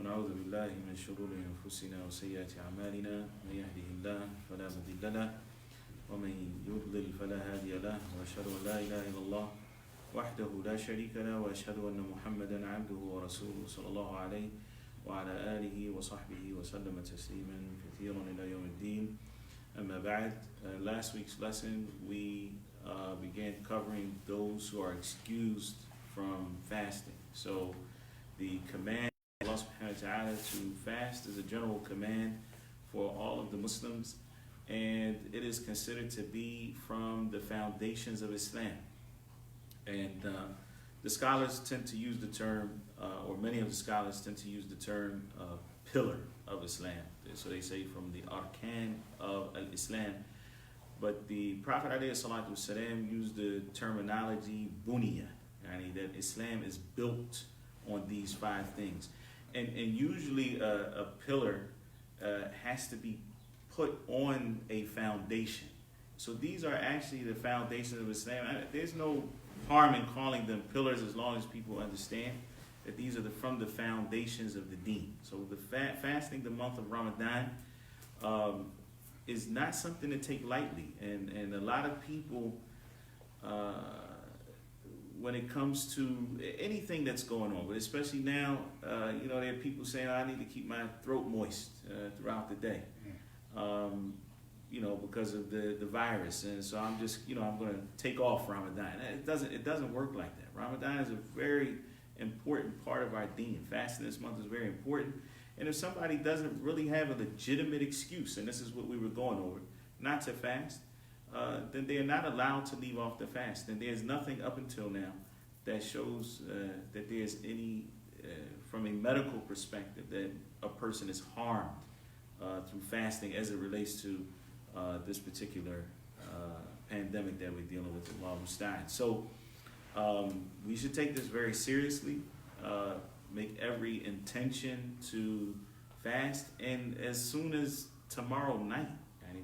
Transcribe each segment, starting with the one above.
ونعوذ بالله من شرور أنفسنا وسيئات أعمالنا من يهده الله فلا مضل له ومن يضلل فلا هادي له وأشهد أن لا إله إلا الله وحده لا شريك له وأشهد أن محمدا عبده ورسوله صلى الله عليه وعلى آله وصحبه وسلم تسليما كثيرا إلى يوم الدين. أما بعد, last week's lesson we began covering those who are excused from fasting. So the command of Allah subhanahu wa ta'ala to fast is a general command for all of the Muslims, and it is considered to be from the foundations of Islam. And the scholars tend to use the term, or many of the scholars tend to use the term pillar of Islam. So they say from the arkan of al-Islam. But the Prophet ﷺ used the terminology bunya, that Islam is built on these 5 things. And usually a pillar has to be put on a foundation. So these are actually the foundations of Islam. There's no harm in calling them pillars as long as people understand that these are from the foundations of the deen. So the fasting the month of Ramadan is not something to take lightly. And a lot of people, when it comes to anything that's going on, but especially now, there are people saying, I need to keep my throat moist throughout the day, because of the virus. And so I'm just, I'm going to take off Ramadan. It doesn't work like that. Ramadan is a very important part of our deen. Fasting this month is very important. And if somebody doesn't really have a legitimate excuse, and this is what we were going over, not to fast, then they are not allowed to leave off the fast. And there's nothing up until now that shows that there's any, from a medical perspective, that a person is harmed through fasting as it relates to this particular pandemic that we're dealing with, Allah musta'an. So we should take this very seriously, make every intention to fast, and as soon as tomorrow night,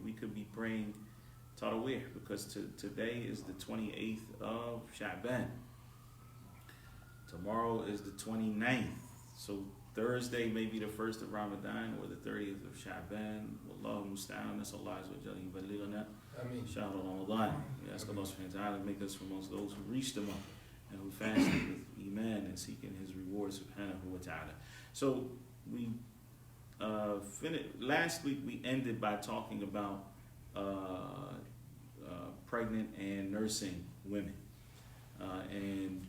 we could be praying Tarawih, because today is the 28th of Sha'ban. Tomorrow is the 29th. So Thursday may be the 1st of Ramadan or the 30th of Sha'ban. Wallahu musta'an. Nas'Allah azza wa jalla yuballighana shahr Ramadan. We ask Allah subhanahu wa ta'ala to make us from amongst those who reach the month and who fasted with iman and seeking his reward subhanahu wa ta'ala. So we last week we ended by talking about pregnant and nursing women and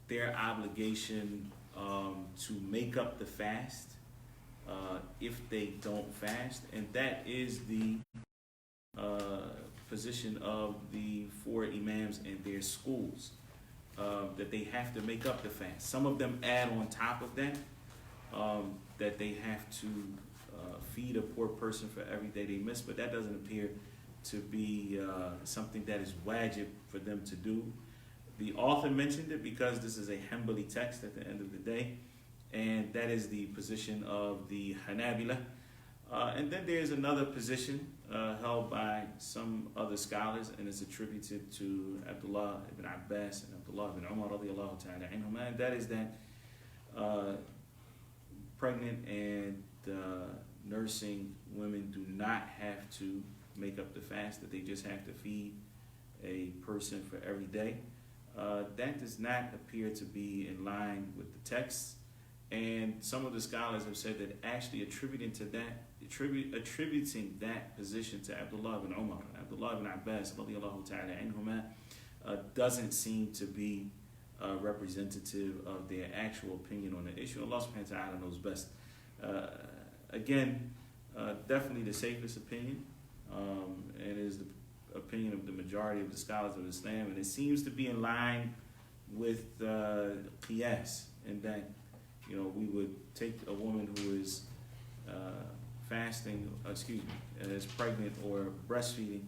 their obligation to make up the fast if they don't fast, and that is the position of the 4 imams and their schools, that they have to make up the fast. Some of them add on top of that that they have to feed a poor person for every day they miss, but that doesn't appear to be something that is wajib for them to do. The author mentioned it because this is a hanbali text at the end of the day, and that is the position of the Hanabila. And then there's another position held by some other scholars, and it's attributed to Abdullah ibn Abbas and Abdullah ibn Umar radiallahu ta'ala anhuma, and that is that pregnant and nursing women do not have to make up the fast, that they just have to feed a person for every day. That does not appear to be in line with the text, and some of the scholars have said that actually attributing that position to Abdullah ibn Umar, Abdullah ibn Abbas radiallahu ta'ala anhuma, doesn't seem to be representative of their actual opinion on the issue. Allah subhanahu wa ta'ala knows best. Again, definitely the safest opinion, and is the opinion of the majority of the scholars of Islam, and it seems to be in line with qiyas, in that we would take a woman who is is pregnant or breastfeeding,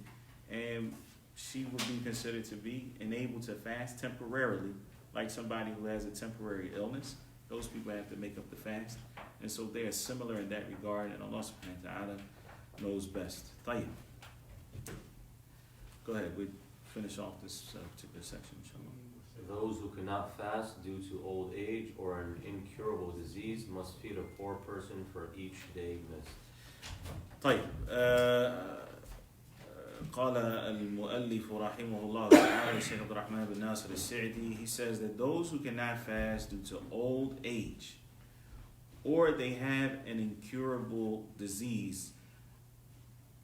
and she would be considered to be enabled to fast temporarily, like somebody who has a temporary illness. Those people have to make up the fast, and so they are similar in that regard, and Allah subhanahu wa ta'ala knows best. Tahir, go ahead, we finish off this particular section, inshallah. Those who cannot fast due to old age or an incurable disease must feed a poor person for each day missed. طيب قال المؤلف رحمه الله تعالى الشيخ عبد الرحمن بن ناصر السعدي, he says that those who cannot fast due to old age or they have an incurable disease,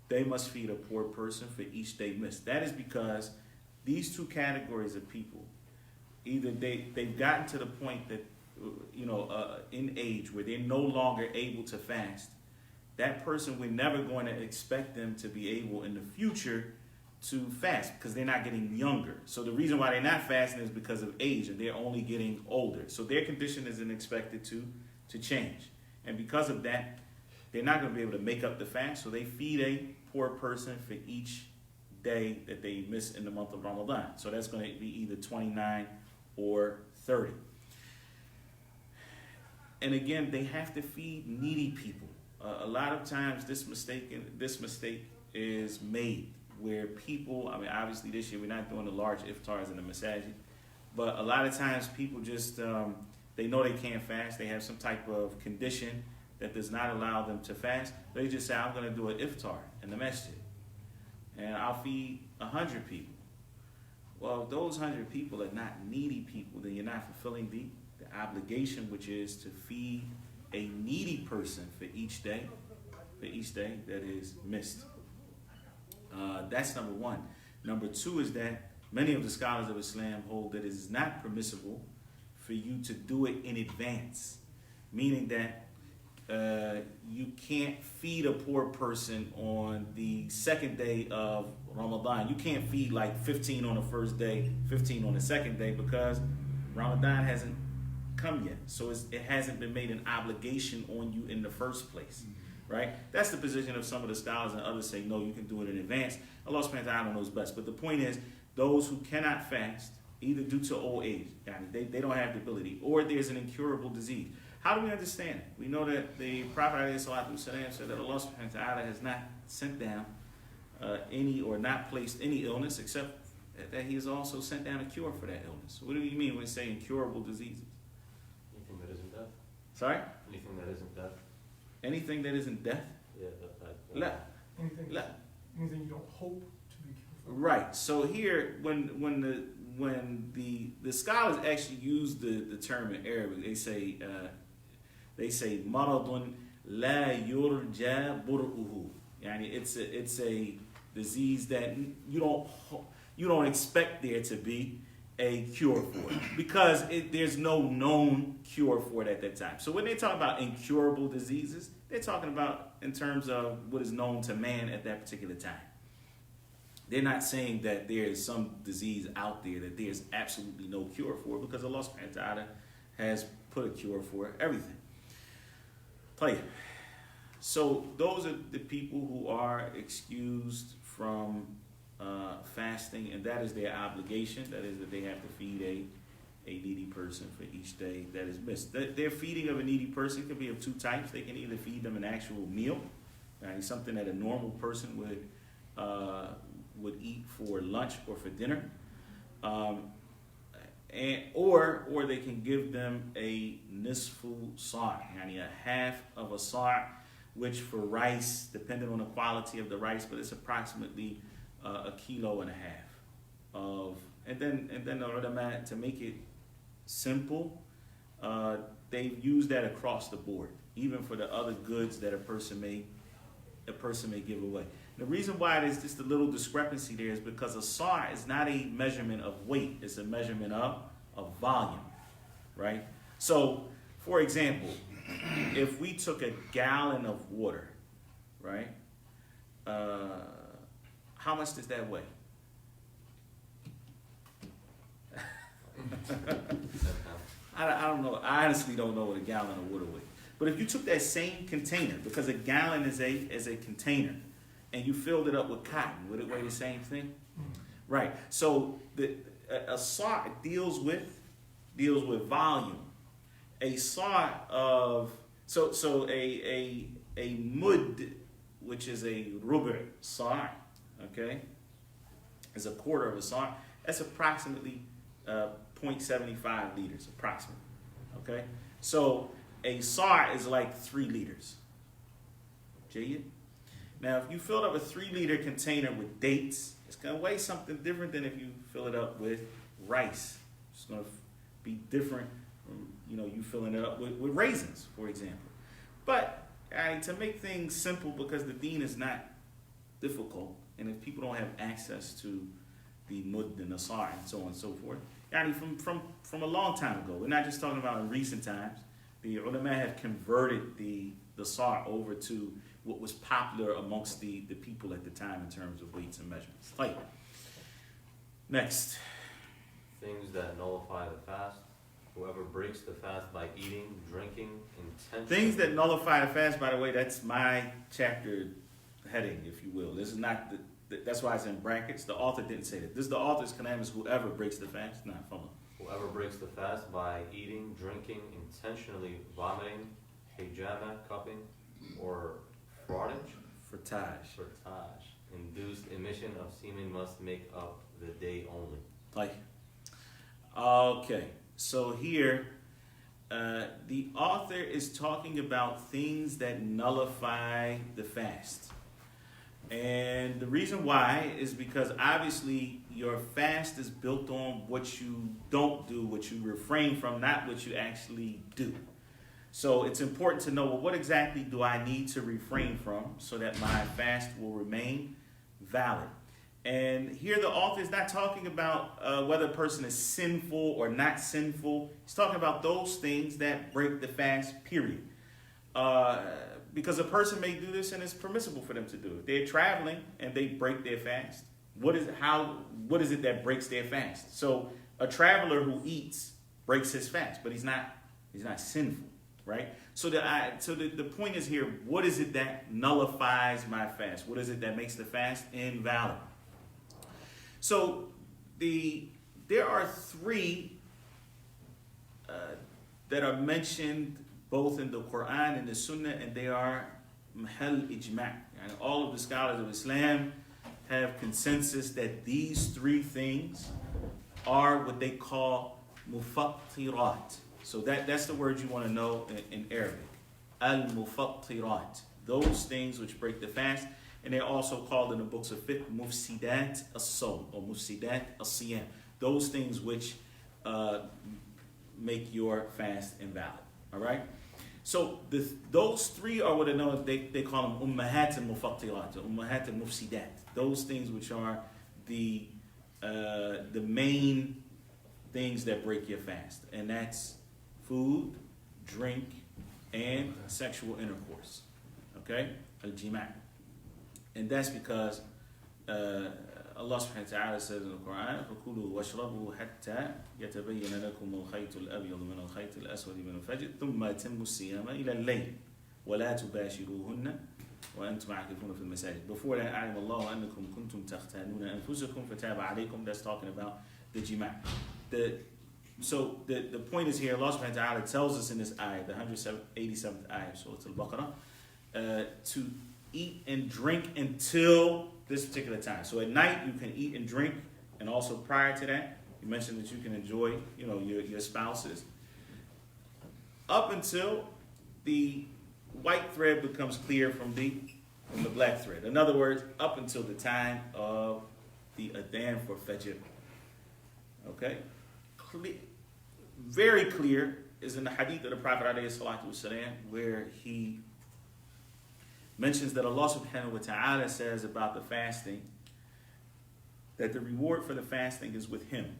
they must feed a poor person for each day missed. That is because these two categories of people, either they've gotten to the point that, in age where they're no longer able to fast. That person, we're never going to expect them to be able in the future to fast because they're not getting younger. So the reason why they're not fasting is because of age and they're only getting older. So their condition isn't expected to change. And because of that, they're not going to be able to make up the fast. So they feed a poor person for each day that they miss in the month of Ramadan. So that's going to be either 29 or 30. And again, they have to feed needy people. A lot of times this mistake is made where people, obviously this year we're not doing the large iftars in the masajid, but a lot of times people just, they know they can't fast. They have some type of condition that does not allow them to fast. They just say, I'm going to do an iftar in the masjid and I'll feed 100 people. Well, if those 100 people are not needy people, then you're not fulfilling the obligation, which is to feed a needy person for each day that is missed. That's number one. Number two is that many of the scholars of Islam hold that it is not permissible for you to do it in advance, meaning that you can't feed a poor person on the second day of Ramadan. You can't feed like 15 on the first day, 15 on the second day, because Ramadan hasn't come yet. So it hasn't been made an obligation on you in the first place, right? That's the position of some of the scholars, and others say, no, you can do it in advance. Allah subhanahu wa ta'ala knows best. But the point is, those who cannot fast, either due to old age, they don't have the ability, or there's an incurable disease. How do we understand it? We know that the Prophet ﷺ said that Allah subhanahu wa ta'ala has not sent down any or not placed any illness, except that he has also sent down a cure for that illness. What do you mean when we say incurable diseases? Anything that isn't death. Sorry? Anything that isn't death. Anything that isn't death? Yeah, Anything you don't hope to be cured from. Right. So here, when the scholars actually use the term in Arabic, they say maradun la yurja bur'uhu. Yani it's a disease that you don't expect there to be a cure for it, because there's no known cure for it at that time. So when they talk about incurable diseases, they're talking about in terms of what is known to man at that particular time. They're not saying that there is some disease out there that there's absolutely no cure for, because Allah subhanahu wa ta'ala has put a cure for everything. So those are the people who are excused from fasting, and that is their obligation. That is that they have to feed a needy person for each day that is missed. Their feeding of a needy person can be of two types. They can either feed them an actual meal, right, something that a normal person would eat for lunch or for dinner, or they can give them a nisfu sa', yani a half of a sa', which for rice, depending on the quality of the rice, but it's approximately a kilo and a half of. And then the ulama, to make it simple, they've used that across the board, even for the other goods that a person may give away. The reason why there's just a little discrepancy there is because a sa' is not a measurement of weight, it's a measurement of volume, right? So, for example, if we took a gallon of water, right, how much does that weigh? I don't know. I honestly don't know what a gallon of water weighs. But if you took that same container, because a gallon is a container, and you filled it up with cotton, would it weigh the same thing? Right. So a sa' deals with volume. A sa' of so a mud, which is a rubu' sa', okay, is a quarter of a sa'. That's approximately 0.75 liters approximately. Okay? So a sa' is like 3 liters. Jayid? Now, if you filled up a 3-liter container with dates, it's going to weigh something different than if you fill it up with rice. It's going to be different from, you filling it up with raisins, for example. But to make things simple, because the deen is not difficult, and if people don't have access to the mud and the sa' and so on and so forth, from a long time ago, we're not just talking about in recent times, the ulama have converted the sa' over to what was popular amongst the people at the time in terms of weights and measurements. Like, next. Things that nullify the fast. Whoever breaks the fast by eating, drinking, intentionally. Things that nullify the fast, by the way, that's my chapter heading, if you will. This is not that's why it's in brackets. The author didn't say that. This is the author's commandments, whoever breaks the fast. Not from him. Whoever breaks the fast by eating, drinking, intentionally vomiting, hijama, cupping, or frottage, induced emission of semen must make up the day only. Like, okay, so here, the author is talking about things that nullify the fast. And the reason why is because obviously your fast is built on what you don't do, what you refrain from, not what you actually do. So it's important to know, well, what exactly do I need to refrain from so that my fast will remain valid? And here the author is not talking about whether a person is sinful or not sinful. He's talking about those things that break the fast, period. Because a person may do this and it's permissible for them to do it. They're traveling and they break their fast. What is it that breaks their fast? So a traveler who eats breaks his fast, but he's not sinful. Right? So the point is here, what is it that nullifies my fast? What is it that makes the fast invalid? So there are 3 that are mentioned both in the Quran and the Sunnah, and they are icna. And all of the scholars of Islam have consensus that these 3 things are what they call mufattirat. So that's the word you want to know in Arabic. Al-mufattirat. Those things which break the fast. And they're also called in the books of fiqh mufsidat as-sawm or mufsidat as-siyam. Those things which make your fast invalid. All right? So those 3 are what they know. They call them ummahat al-mufattirat, ummahat al-mufsidat. Those things which are the main things that break your fast. And that's food, drink, and sexual intercourse. Okay? Al-jima'. And that's because Allah subhanahu wa ta'ala says in the Quran, فَكُلُوا وَاشْرَبُوا حَتَّى يَتَبَيَّنَ لَكُمُ الْخَيْطُ الْأَبْيَضُ مِنَ الْخَيْطِ الْأَسْوَدِ مِنَ الْفَجْرِ ثُمَّ أَتِمُّوا الصِّيَامَ إِلَى اللَّيْلِ وَلَا تُبَاشِرُوهُنَّ وَأَنْتُمْ عَاكِفُونَ فِي الْمَسَاجِدِ. Before that, عَلِمَ اللَّهُ أَنَّكُمْ كُنْتُمْ تَخْتَانُونَ أَنفُسَكُمْ فَتَابَ عَلَيْكُمْ. That's talking about the jima'. So the point is here, Allah subhanahu wa ta'ala tells us in this ayah, the 187th ayah of Surah Al-Baqarah, to eat and drink until this particular time. So at night you can eat and drink, and also prior to that, you mentioned that you can enjoy, your spouses, up until the white thread becomes clear from the black thread. In other words, up until the time of the adhan for Fajr. Okay? Very clear is in the hadith of the Prophet ﷺ, where he mentions that Allah subhanahu wa ta'ala says about the fasting that the reward for the fasting is with him.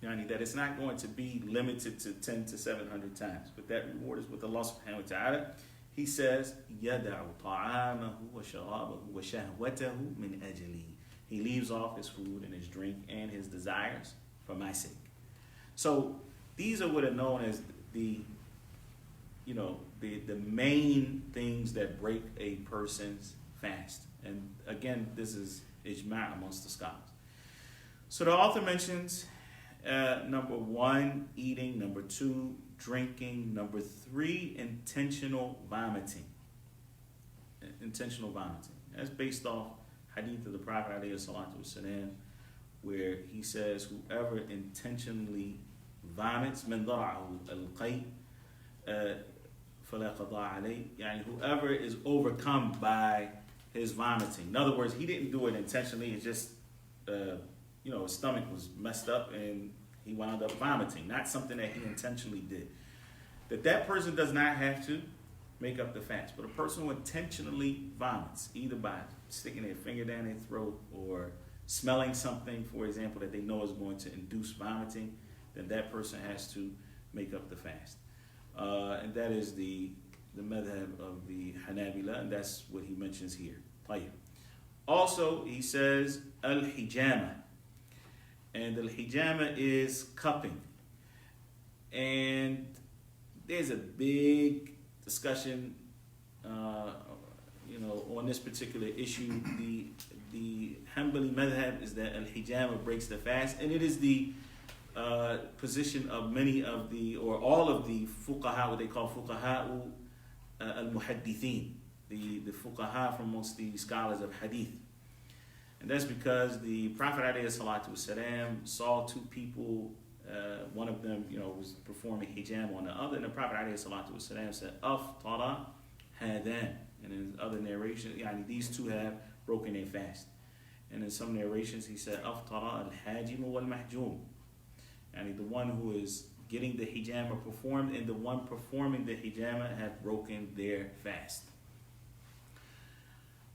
That it's not going to be limited to 10 to 700 times, but that reward is with Allah subhanahu wa ta'ala. He says, يَدَعُ طَعَامَهُ وَشَرَابَهُ وَشَهْوَتَهُ مِنْ أَجْلِي. He leaves off his food and his drink and his desires for my sake. So these are what are known as the main things that break a person's fast. And again, this is ijma' amongst the scholars. So the author mentions number 1, eating; number 2, drinking; number 3, intentional vomiting. Intentional vomiting. That's based off hadith of the Prophet ﷺ, where he says, whoever intentionally vomits, من ضرعه القيء فلا قضاء عليه. يعني whoever is overcome by his vomiting. In other words, he didn't do it intentionally. It's just, his stomach was messed up and he wound up vomiting. Not something that he intentionally did. That person does not have to make up the fast. But a person who intentionally vomits, either by sticking their finger down their throat or smelling something, for example, that they know is going to induce vomiting, then that person has to make up the fast. And that is the madhab of the Hanabila, and that's what he mentions here. Also, he says al-hijama. And al-hijama is cupping. And there's a big discussion on this particular issue. The hanbali madhab is that al-hijama breaks the fast, and it is the position of many of the, or all of the fuqaha, what they call fuqaha al-muhaddithin, the fuqaha from most the scholars of hadith. And that's because the Prophet ﷺ saw two people, one of them was performing hijama on the other, and the Prophet ﷺ said, Aftara hadan. And in other narrations, these two have broken their fast. And in some narrations he said, Aftara al-hajim wal-mahjum. And the one who is getting the hijama performed and the one performing the hijama have broken their fast.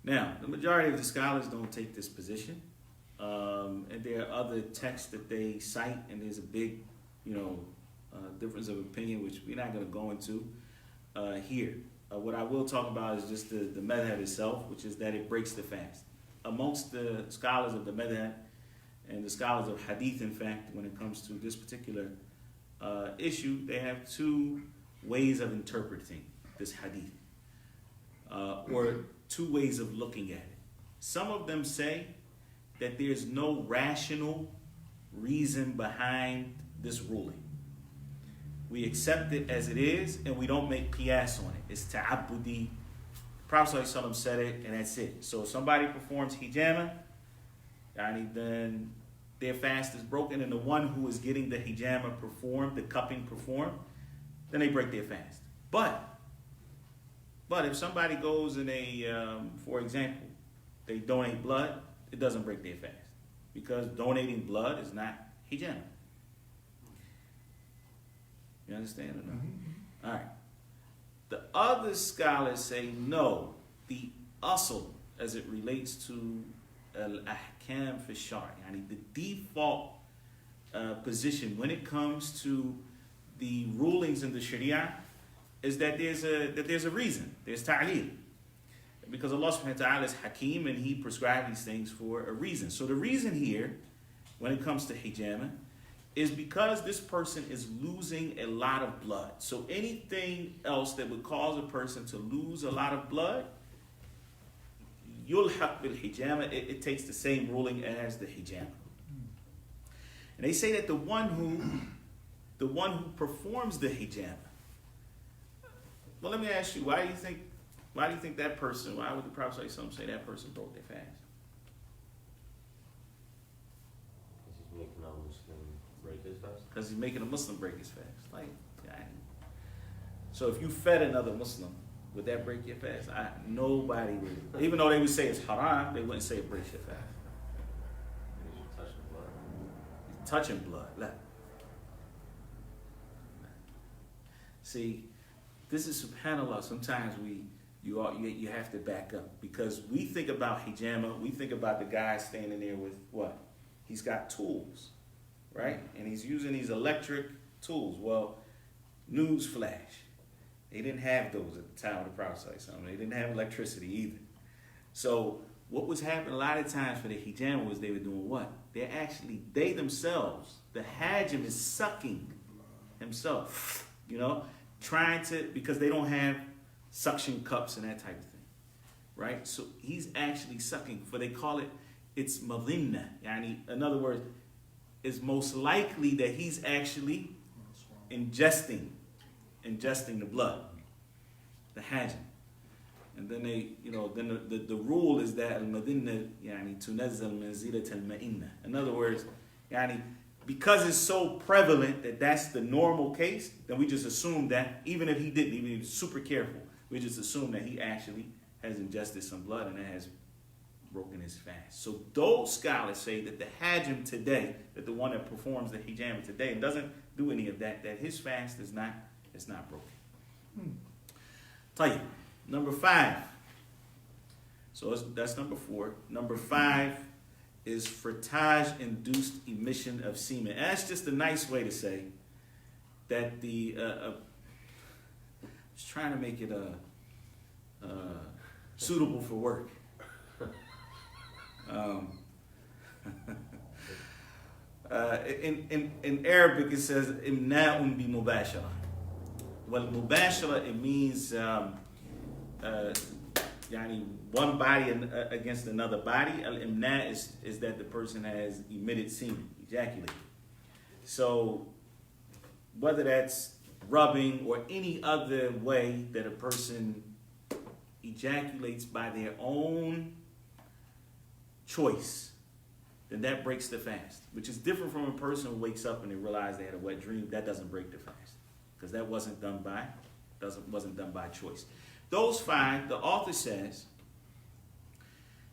Now, the majority of the scholars don't take this position. And there are other texts that they cite, and there's a big, difference of opinion, which we're not going to go into here. What I will talk about is just the madhab itself, which is that it breaks the fast. Amongst the scholars of the madhab and the scholars of hadith, in fact, when it comes to this particular issue, they have two ways of interpreting this hadith, or two ways of looking at it. Some of them say that there's no rational reason behind this ruling. We accept it as it is, and we don't make qiyas on it. It's ta'abbudi. The Prophet ﷺ said it, and that's it. So if somebody performs hijama, then their fast is broken, and the one who is getting the hijama performed, the cupping performed, then they break their fast. But if somebody goes and for example, they donate blood, it doesn't break their fast, because donating blood is not hijama. You understand or not? Mm-hmm. All right. The other scholars say no. The asl, as it relates to al-ahkam fi shar, the default position when it comes to the rulings in the Sharia is that there's a reason. There's ta'leel. Because Allah subhanahu wa ta'ala is Hakim, and He prescribed these things for a reason. So the reason here, when it comes to hijama, is because this person is losing a lot of blood. So anything else that would cause a person to lose a lot of blood, yulhaq bil hijama, it takes the same ruling as the hijama. And they say that the one who performs the hijama. Well, let me ask you, why do you think that person, why would the Prophet say that person broke their fast? Because he's making a Muslim break his fast. So if you fed another Muslim, would that break your fast? Nobody would. Even though they would say it's haram, they wouldn't say it breaks your fast. Touching blood. See, this is subhanAllah. Sometimes you have to back up, because we think about hijama, we think about the guy standing there with what? He's got tools, right? And he's using these electric tools. Well, newsflash, they didn't have those at the time of the Prophet. They didn't have electricity either. So what was happening a lot of times for the hijama was they were doing what? They themselves, the hajim is sucking himself, trying to, because they don't have suction cups and that type of thing, right? So he's actually sucking, for they call it's madinah. In other words, it's most likely that he's actually ingesting the blood, the hajim. And then the rule is that al-madinah tunazzal manzilat al-ma'inna. In other words, because it's so prevalent that that's the normal case, then we just assume that even if he didn't, even if he was super careful, we just assume that he actually has ingested some blood and that has broken his fast. So those scholars say that the hajim today, that the one that performs the hijama today and doesn't do any of that, that his fast is not broken. Tahir. Number 5. So that's number 4. Number 5 is frottage-induced emission of semen. And that's just a nice way to say that the just trying to make it suitable for work. In Arabic it says imna'un bi mubashara. Well, mubashara, it means one body against another body. Al-imna is that the person has emitted semen, ejaculated. So whether that's rubbing or any other way that a person ejaculates by their own choice, then that breaks the fast, which is different from a person who wakes up and they realize they had a wet dream. That doesn't break the fast because that wasn't done by choice. Those 5, the author says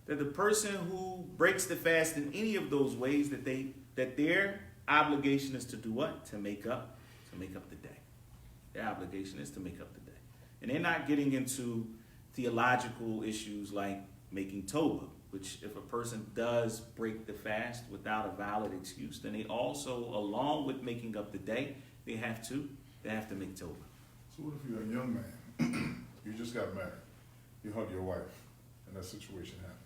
that the person who breaks the fast in any of those ways, that their obligation is to do what? To make up the day. Their obligation is to make up the day. And they're not getting into theological issues like making tawbah, which if a person does break the fast without a valid excuse, then they also, along with making up the day, they have to make tawbah. So what if you're a young man, you just got married, you hug your wife, and that situation happened?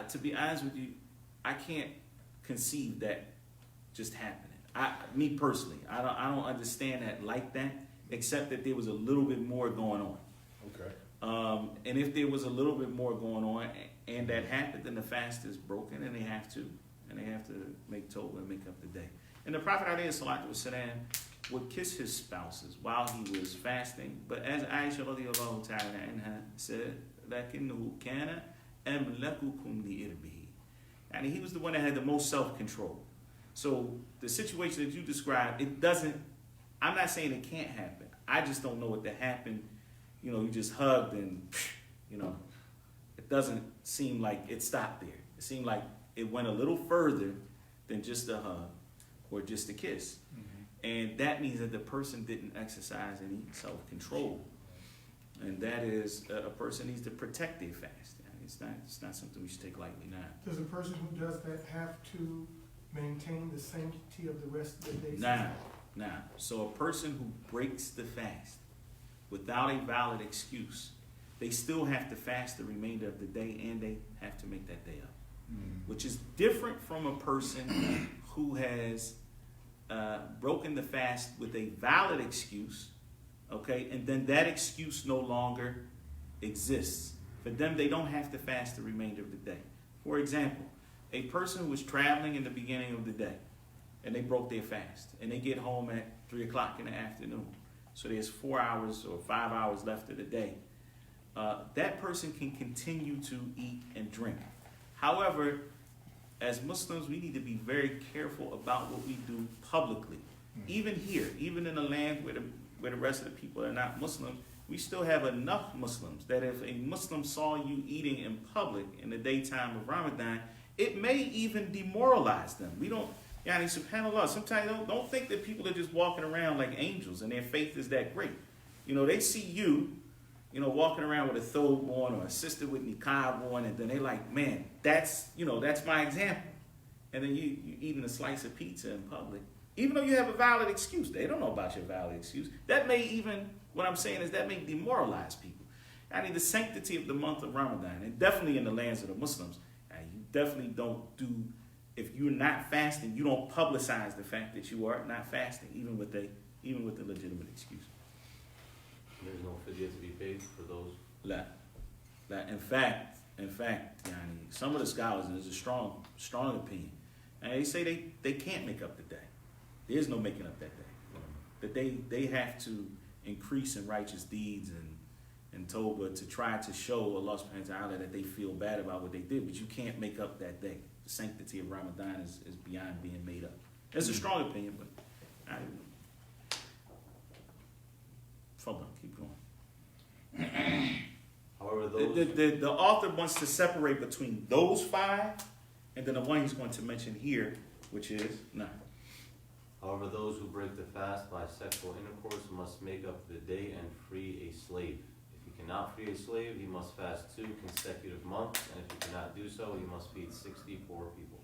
To be honest with you, I can't conceive that just happening. Me personally, I don't understand that like that, except that there was a little bit more going on. Okay. And if there was a little bit more going on and that happened, then the fast is broken and they have to make tawbah and make up the day. And the Prophet ﷺ would kiss his spouses while he was fasting, but as Aisha radiallahu ta'ala anha said, لَكِنَّهُ كَانَ أَمْلَكُكُمْ لِإِرْبِهِ. And he was the one that had the most self-control. So the situation that you described, I'm not saying it can't happen. I just don't know what to happen. You just hugged and, it doesn't seem like it stopped there. It seemed like it went a little further than just a hug or just a kiss. Mm-hmm. And that means that the person didn't exercise any self-control. And that is, a person needs to protect their fast. It's not something we should take lightly now. Does a person who does that have to maintain the sanctity of the rest of the day? Nah. So a person who breaks the fast without a valid excuse, they still have to fast the remainder of the day and they have to make that day up. Which is different from a person who has broken the fast with a valid excuse, okay, and then that excuse no longer exists. For them, they don't have to fast the remainder of the day. For example, a person who was traveling in the beginning of the day and they broke their fast and they get home at 3 o'clock in the afternoon. So there's 4 hours or 5 hours left of the day. That person can continue to eat and drink. However, as Muslims, we need to be very careful about what we do publicly. Even here, even in a land where the rest of the people are not Muslims, we still have enough Muslims that if a Muslim saw you eating in public in the daytime of Ramadan, it may even demoralize them. We don't, subhanAllah, sometimes don't think that people are just walking around like angels and their faith is that great. They see you, walking around with a thobe on or a sister with niqab on, and then they like, man, that's my example. And then you eating a slice of pizza in public, even though you have a valid excuse. They don't know about your valid excuse. That may even, what I'm saying is that may demoralize people. The sanctity of the month of Ramadan, and definitely in the lands of the Muslims, you definitely don't do, if you're not fasting, you don't publicize the fact that you are not fasting, even with a legitimate excuse. There's no fidya to be paid for those? In fact, some of the scholars, and there's a strong opinion, and they say they can't make up the day. There's no making up that day. That they have to increase in righteous deeds and tawbah to try to show Allah subhanahu wa ta'ala that they feel bad about what they did, but you can't make up that day. The sanctity of Ramadan is beyond being made up. It's a strong opinion, but keep going. However, those The author wants to separate between those 5 and then the one he's going to mention here, which is 9. However, those who break the fast by sexual intercourse must make up the day and free a slave. If he cannot free a slave, he must fast 2 consecutive months, and if he cannot do so, he must feed 60 poor people.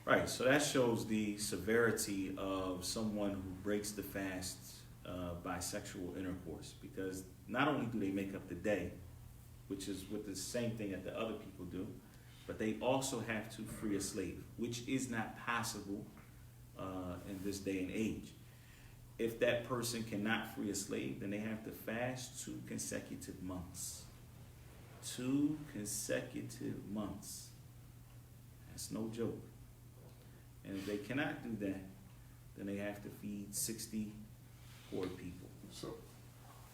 Right, so that shows the severity of someone who breaks the fast by sexual intercourse, because not only do they make up the day, which is with the same thing that the other people do, but they also have to free a slave, which is not possible in this day and age. If that person cannot free a slave, then they have to fast 2 consecutive months. 2 consecutive months. That's no joke. And if they cannot do that, then they have to feed 60 poor people. So,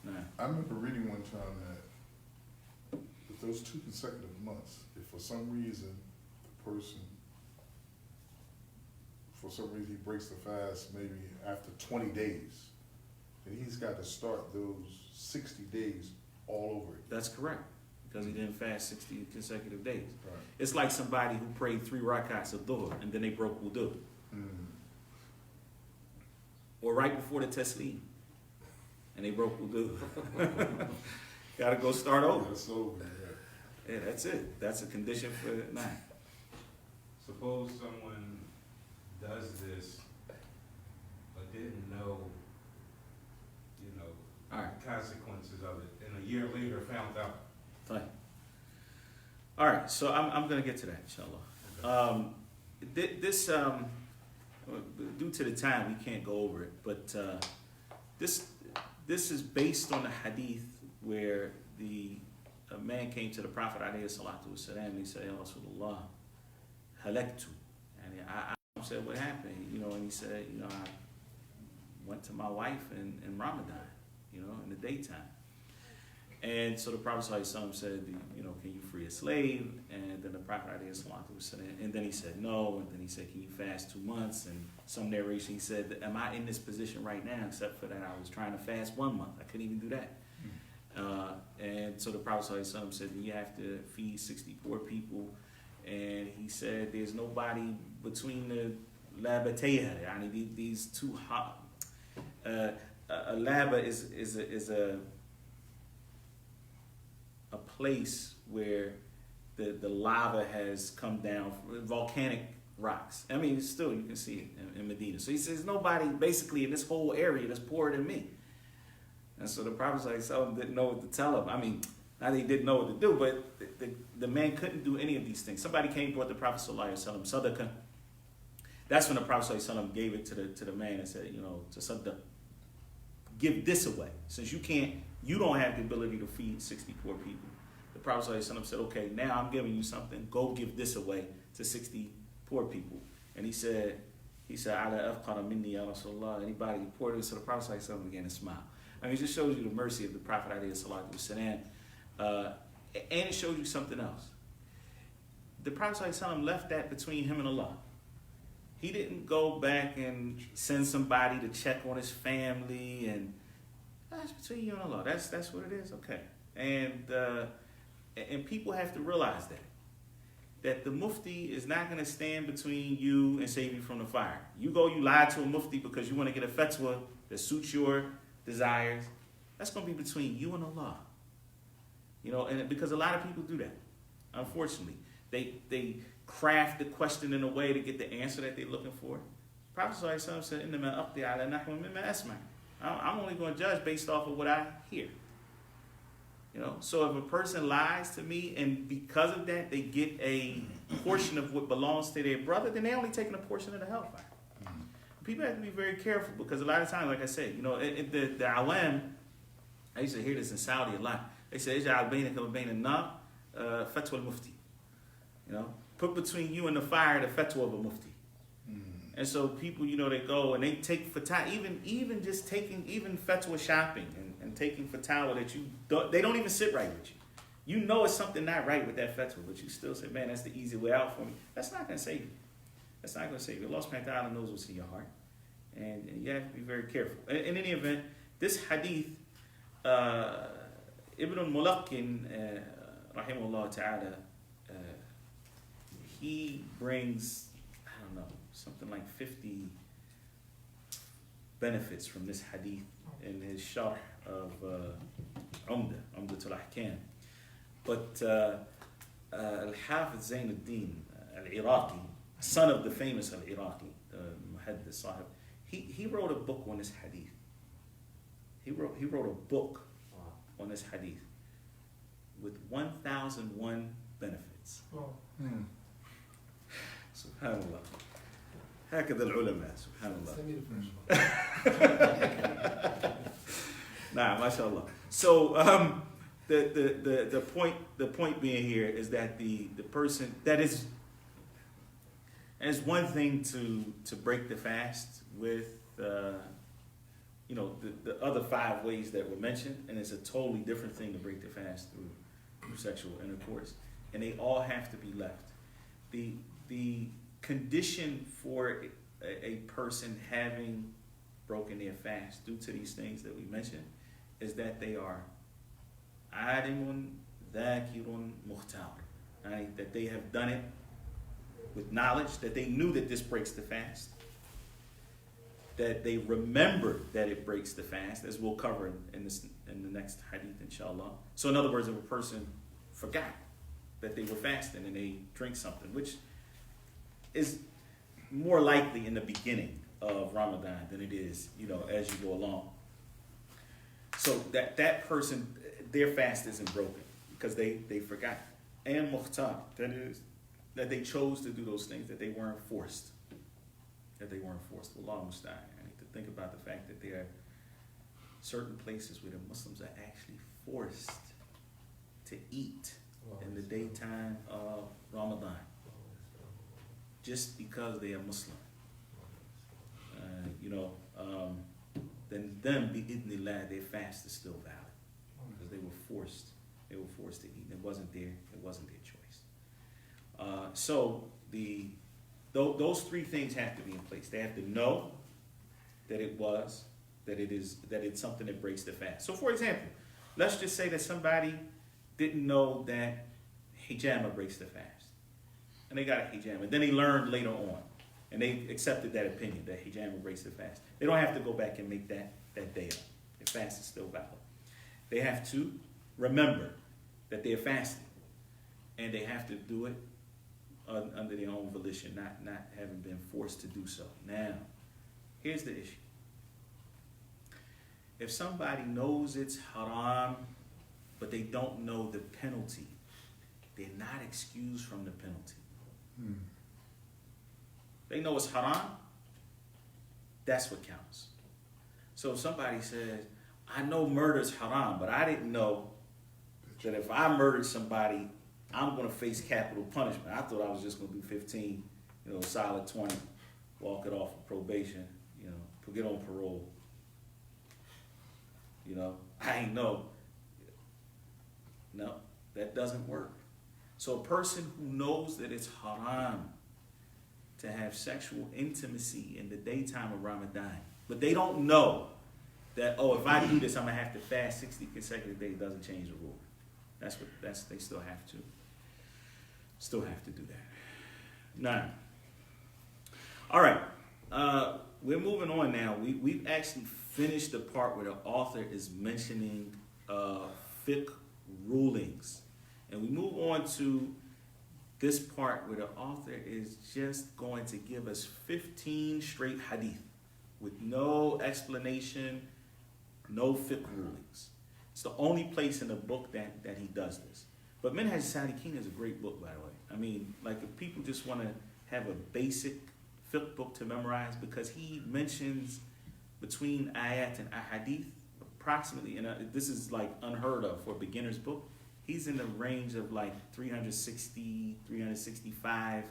Now, I remember reading one time that with those 2 consecutive months, if for some reason the person, he breaks the fast maybe after 20 days, then he's got to start those 60 days all over again. that's correct, because he didn't fast 60 consecutive days. Right. It's like somebody who prayed 3 rakats of dhuhr and then they broke wudu. Or right before the taslim, and they broke wudu. Got to go start over. That's over, Yeah, that's it. That's a condition for 9. Suppose someone does this but didn't know, All right. the consequences of it, and a year later found out. Fine. All right, so I'm going to get to that, inshallah. This due to the time, we can't go over it, but this is based on a hadith where a man came to the Prophet ﷺ and he said, Ya Rasulullah, halaktu. And I said, what happened? And he said, I went to my wife in Ramadan, in the daytime. And so the Prophet ﷺ said, can you free a slave? And then the Prophet ﷺ, and then he said no. And then he said, can you fast 2 months? And some narration, he said, am I in this position right now? Except for that I was trying to fast 1 month. I couldn't even do that. And so the Prophet ﷺ said, you have to feed 60 poor people. And he said, there's nobody between the labatayha. I mean, these 2 hot. A laba is a place where the lava has come down, volcanic rocks. I mean, still you can see it in Medina. So he says, nobody basically in this whole area that's poorer than me. And so the Prophet didn't know what to tell him. I mean, not that he didn't know what to do, but the man couldn't do any of these things. Somebody came brought the Prophet sadaqah. That's when the Prophet gave it to the man and said, to sadaqah, give this away. Since you don't have the ability to feed 60 poor people. The Prophet said, okay, now I'm giving you something. Go give this away to 60 poor people. And he said, Ala afqara minni ya Rasulullah. Anybody poor? So the Prophet began to smile. I mean, it just shows you the mercy of the Prophet ﷺ. And it shows you something else. The Prophet ﷺ left that between him and Allah. He didn't go back and send somebody to check on his family, and that's between you and Allah. That's what it is. Okay. And people have to realize that the mufti is not going to stand between you and save you from the fire. You lie to a mufti because you want to get a fatwa that suits your desires. That's going to be between you and Allah. And because a lot of people do that, unfortunately. They craft the question in a way to get the answer that they're looking for. Prophet said, I'm only going to judge based off of what I hear. So if a person lies to me and because of that they get a portion of what belongs to their brother, then they're only taking a portion of the hellfire. People have to be very careful because a lot of times, like I said, the awam, I used to hear this in Saudi a lot. They say, fatwa al-mufti. Put between you and the fire the fatwa of a mufti. And so people, they go and they take fatwa, even just taking, even fatwa shopping and taking fatwa that they don't even sit right with you. You know it's something not right with that fatwa, but you still say, man, that's the easy way out for me. That's not going to save you. That's not going to save you. Allah subhanahu wa ta'ala knows what's in your heart. And you have to be very careful. In any event, this hadith, Ibn al-Mulaqin, rahimahullah ta'ala, he brings, I don't know, something like 50 benefits from this hadith in his sharh of Umdatul Ahkam. But Al-Hafiz Zainuddin al-Iraqi, son of the famous al-Iraqi, Muhaddis Sahib, he wrote a book on this hadith. He wrote a book on this hadith with 1,001 benefits. Wow. Subhanallah. هكذا العلماء subhanallah. Send me the first one. Nah, mashallah. So the point being here is that the person that is, and it's one thing to break the fast with the other 5 ways that were mentioned, and it's a totally different thing to break the fast through sexual intercourse, and they all have to be left. The condition for a person having broken their fast due to these things that we mentioned is that they are alimun, dhakirun, muhtar, right? That they have done it with knowledge, that they knew that this breaks the fast, that they remembered that it breaks the fast, as we'll cover in the next hadith, inshallah. So in other words, if a person forgot that they were fasting and they drink something, which is more likely in the beginning of Ramadan than it is, as you go along. So that person, their fast isn't broken because they forgot. And muhtar, that is, that they chose to do those things, that they weren't forced. Allah musta'an. I need to think about the fact that there are certain places where the Muslims are actually forced to eat in the daytime of Ramadan, just because they are Muslim. Then bi-idhnillah, their fast is still valid because they were forced to eat. It wasn't their choice. So those 3 things have to be in place. They have to know that it's something that breaks the fast. So for example, let's just say that somebody didn't know that hijama breaks the fast, and they got a hijama, and then they learned later on, and they accepted that opinion that hijama breaks the fast. They don't have to go back and make that day up. Their fast is still valid. They have to remember that they're fasting, and they have to do it under their own volition, not having been forced to do so. Now, here's the issue. If somebody knows it's haram, but they don't know the penalty, they're not excused from the penalty. They know it's haram, that's what counts. So if somebody says, I know murder's haram, but I didn't know that if I murdered somebody, I'm going to face capital punishment. I thought I was just going to do 15, solid 20, walk it off of probation, get on parole. I ain't know. No, that doesn't work. So a person who knows that it's haram to have sexual intimacy in the daytime of Ramadan, but they don't know that, if I do this, I'm going to have to fast 60 consecutive days, doesn't change the rule. They still have to do that. Now, all right, we're moving on now. We've actually finished the part where the author is mentioning fiqh rulings. And we move on to this part where the author is just going to give us 15 straight hadith with no explanation, no fiqh rulings. It's the only place in the book that he does this. But Manhaj-us-Salikin is a great book, by the way. I mean, like if people just want to have a basic fiqh book to memorize, because he mentions between ayat and ahadith approximately, and this is like unheard of for a beginner's book, he's in the range of like 360, 365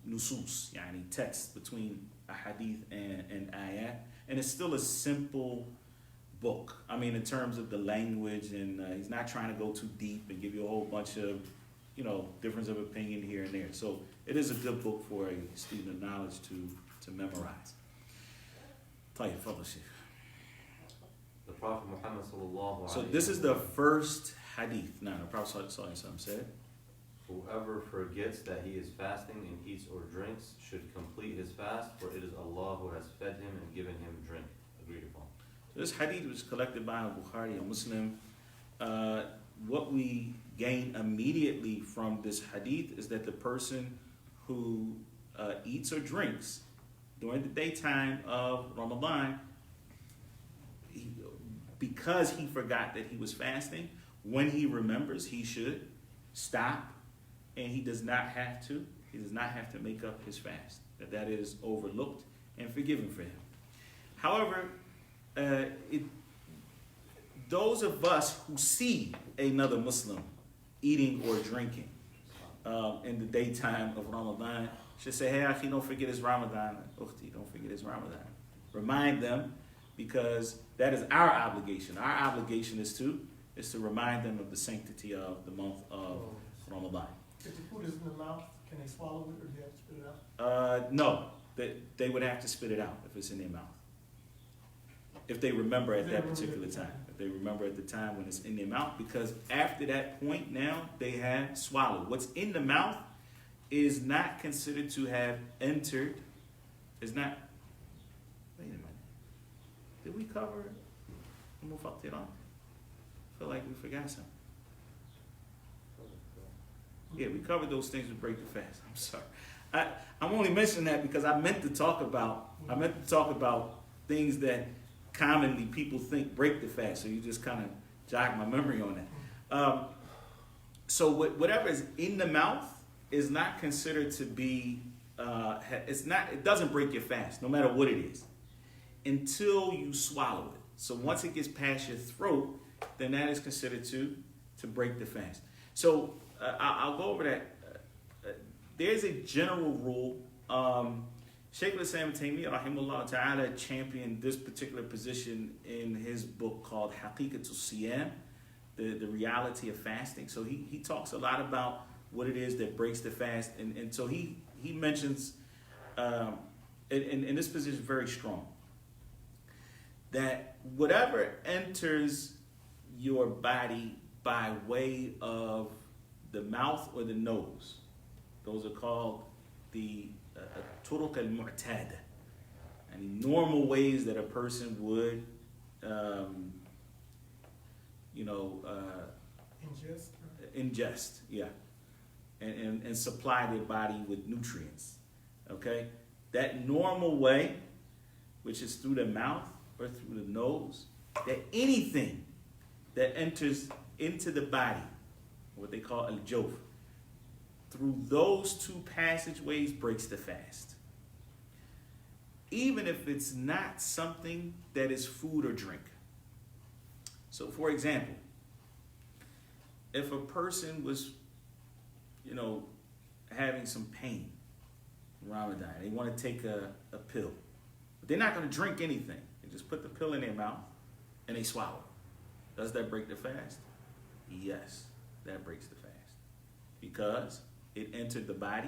nusus, yani text between a hadith and ayat, and it's still a simple book. I mean, in terms of the language, and he's not trying to go too deep and give you a whole bunch of, difference of opinion here and there. So it is a good book for a student of knowledge to memorize. Tahir, follow Shaykh. The Prophet Muhammad sallallahu So alaihi this is the wasallam, first hadith. Now, the Prophet sallallahu alaihi wasallam said, whoever forgets that he is fasting and eats or drinks should complete his fast, for it is Allah who has fed him and given him drink. Agreed upon. so this hadith was collected by Bukhari, a Muslim. What we gain immediately from this hadith is that the person who eats or drinks during the daytime of Ramadan, because he forgot that he was fasting, when he remembers, he should stop, and he does not have to make up his fast. That is overlooked and forgiven for him. However, those of us who see another Muslim eating or drinking in the daytime of Ramadan should say, hey, Akhi, don't forget it's Ramadan. Ukhti, don't forget it's Ramadan. Remind them, because that is our obligation. Our obligation is to remind them of the sanctity of the month of Ramadan. If the food is in the mouth, can they swallow it, or do you have to spit it out? No, they would have to spit it out if it's in their mouth. If they remember at that particular time. If they remember at the time when it's in their mouth, because after that point now, they have swallowed. What's in the mouth is not considered to have entered, is not, wait a minute. Did we cover fatih? I feel like we forgot something. Yeah, we covered those things with break the fast. I'm sorry. I'm only mentioning that because I meant to talk about things that commonly people think break the fast. So you just kind of jog my memory on that. So whatever is in the mouth is not considered to be. It doesn't break your fast, no matter what it is, until you swallow it. So once it gets past your throat, then that is considered to break the fast. So I'll go over that. There's a general rule. Shaykh al-Islam Taymiyyah rahimahullah ta'ala championed this particular position in his book called Haqiqatul-Siyam, the reality of fasting. So he talks a lot about what it is that breaks the fast, and so he mentions, and this position is very strong, that whatever enters your body by way of the mouth or the nose, those are called the turuq al-mu'tada, and normal ways that a person would, ingest, yeah, and supply their body with nutrients. Okay, that normal way, which is through the mouth or through the nose, that anything that enters into the body, what they call al-jawf, through those two passageways breaks the fast. Even if it's not something that is food or drink. So for example, if a person was, having some pain in Ramadan, they want to take a pill, but they're not going to drink anything. They just put the pill in their mouth and they swallow. Does that break the fast? Yes, that breaks the fast, because it entered the body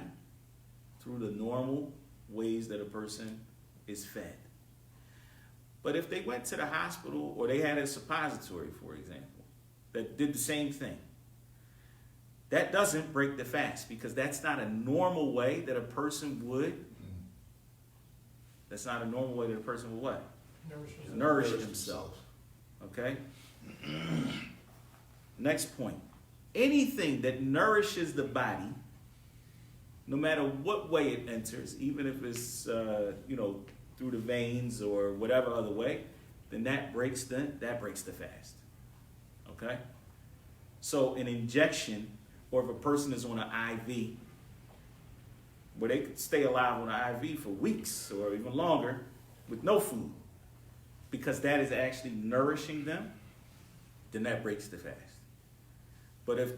through the normal ways that a person is fed. But if they went to the hospital, or they had a suppository, for example, that did the same thing, that doesn't break the fast, because that's not a normal way that a person would. That's not a normal way that a person would what? Nourish himself. Okay? Next point. Anything that nourishes the body, no matter what way it enters, even if it's through the veins or whatever other way, then that breaks the fast. Okay? So an injection, or if a person is on an IV, where they could stay alive on an IV for weeks or even longer with no food, because that is actually nourishing them, then that breaks the fast. But if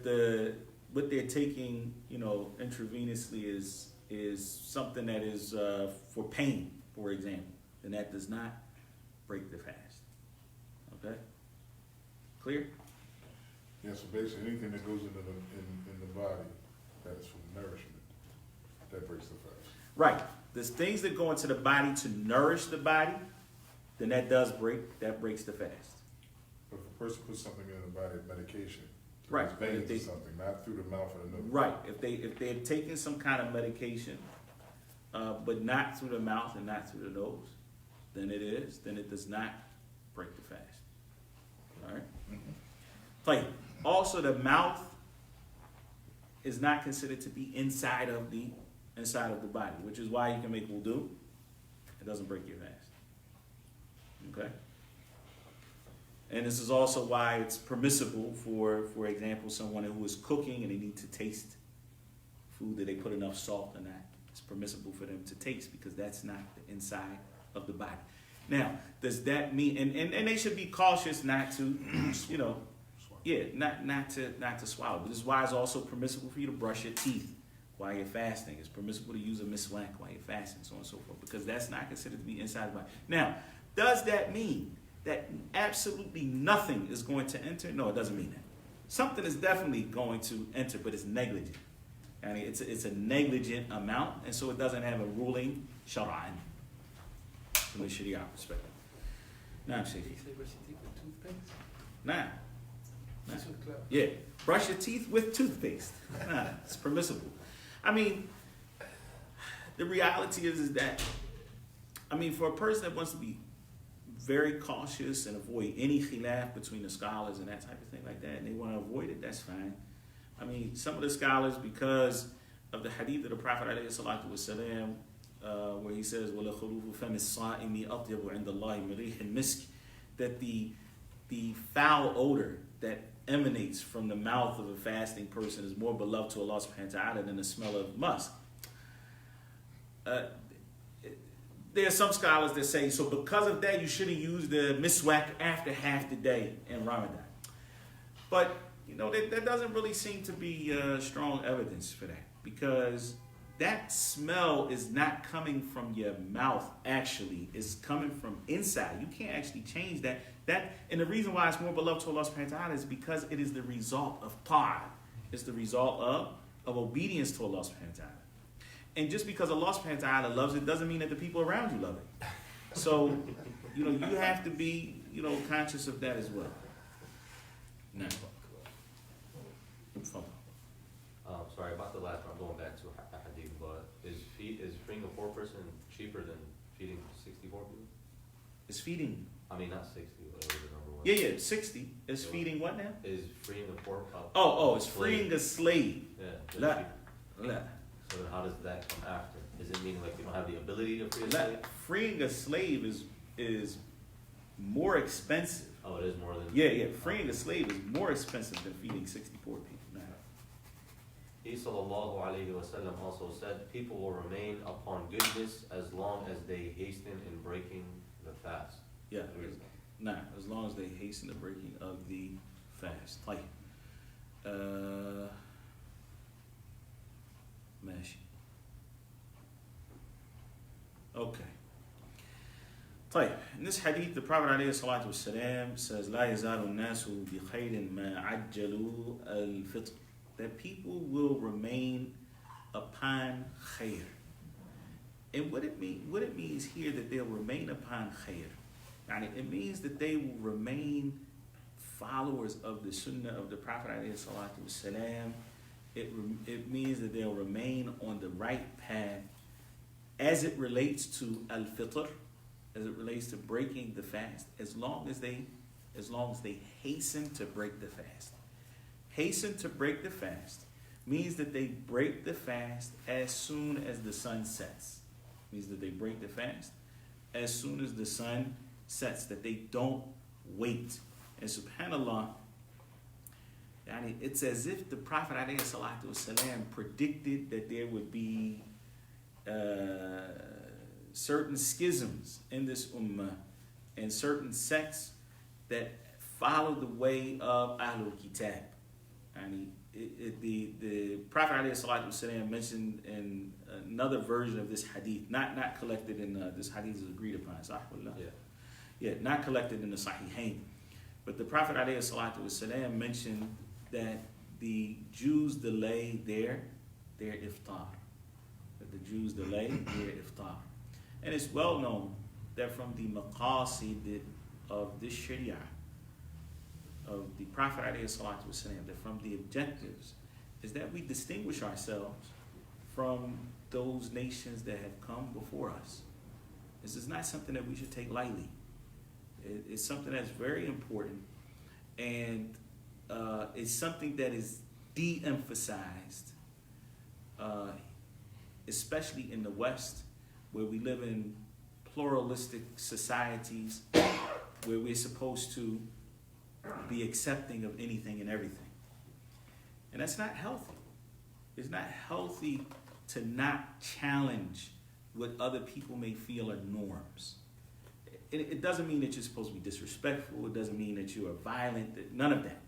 what they're taking, intravenously is is something that is for pain, for example, then that does not break the fast. Okay? Clear? Yeah, so basically anything that goes into in the body that's from nourishment, that breaks the fast. Right. There's things that go into the body to nourish the body, then that breaks the fast. But if a person puts something in the body, medication, Right. it's veins or something, not through the mouth or the nose. Right. If they're taking some kind of medication, but not through the mouth and not through the nose, then it does not break the fast. All right? Like, also the mouth is not considered to be inside of the body, which is why you can make wudu. It doesn't break your fast. Okay? And this is also why it's permissible for example, someone who is cooking and they need to taste food that they put enough salt in that. It's permissible for them to taste because that's not the inside of the body. Now, does that mean, and they should be cautious not to, not to swallow. But this is why it's also permissible for you to brush your teeth while you're fasting. It's permissible to use a miswak while you're fasting, so on and so forth, because that's not considered to be inside the body. Now, does that mean that absolutely nothing is going to enter? No, it doesn't mean that. Something is definitely going to enter, but it's negligent. And it's a negligent amount, and so it doesn't have a ruling shar'an from the Sharia perspective. Nah, Did you say brush your teeth with toothpaste? Nah. That's what clever. Yeah, brush your teeth with toothpaste. Nah, it's permissible. I mean, the reality is that, for a person that wants to be very cautious and avoid any khilaf between the scholars and that type of thing like that, and they want to avoid it, that's fine. Some of the scholars, because of the hadith of the Prophet ﷺ, where he says, وَلَخُلُوفُ فَمِ الصَّائِمِ أَطْيَبُ عِنْدَ اللَّهِ مِن رِيحِ الْمِسْكِ, that the foul odor that emanates from the mouth of a fasting person is more beloved to Allah subhanahu wa ta'ala than the smell of musk. There are some scholars that say, so because of that, you shouldn't use the miswak after half the day in Ramadan. But, that doesn't really seem to be strong evidence for that, because that smell is not coming from your mouth, actually. It's coming from inside. You can't actually change that. And the reason why it's more beloved to Allah subhanahu wa ta'ala is because it is the result of ta'ah. It's the result of obedience to Allah subhanahu wa ta'ala. And just because Allah subhanahu wa ta'ala loves it doesn't mean that the people around you love it. So, you have to be, conscious of that as well. Now, Sorry about the last one. I'm going back to a hadith, but is feeding a poor person cheaper than feeding 64 people? It's feeding. Not 60, whatever the number was. Yeah, 60. It's feeding what now? Is freeing a poor it's freeing a slave. Yeah. La. So then how does that come after? Does it mean like you don't have the ability to free a slave? Freeing a slave is more expensive. Oh, it is more than... Yeah. Freeing a slave is more expensive than feeding 64 people. Nah. He sallallahu alayhi wa sallam also said, people will remain upon goodness as long as they hasten in breaking the fast. Yeah. As long as they hasten the breaking of the fast. Like, ماشي. Okay. طيب. In this hadith, the Prophet ﷺ says, لا يزال الناس بخير ما عجلوا الفطر. That people will remain upon khair. And what it means here that they'll remain upon khair. It means that they will remain followers of the sunnah of the Prophet ﷺ. It means that they'll remain on the right path as it relates to al-fitr, as it relates to breaking the fast, as long as they hasten to break the fast. Hasten to break the fast means that they break the fast as soon as the sun sets. Means that they break the fast as soon as the sun sets, that they don't wait. And subhanAllah, it's as if the Prophet ﷺ predicted that there would be certain schisms in this ummah and certain sects that follow the way of Ahlul Kitab. The Prophet ﷺ mentioned in another version of this hadith, not collected in this hadith is agreed upon. Yeah, not collected in the Sahihain. But the Prophet ﷺ mentioned that the Jews delay their iftar. That the Jews delay their iftar. And it's well known that from the maqasid of this sharia, of the Prophet ﷺ, that from the objectives is that we distinguish ourselves from those nations that have come before us. This is not something that we should take lightly. It's something that's very important, and it's something that is de-emphasized, especially in the West, where we live in pluralistic societies, where we're supposed to be accepting of anything and everything. And that's not healthy. It's not healthy to not challenge what other people may feel are norms. It doesn't mean that you're supposed to be disrespectful. It doesn't mean that you are violent. None of that.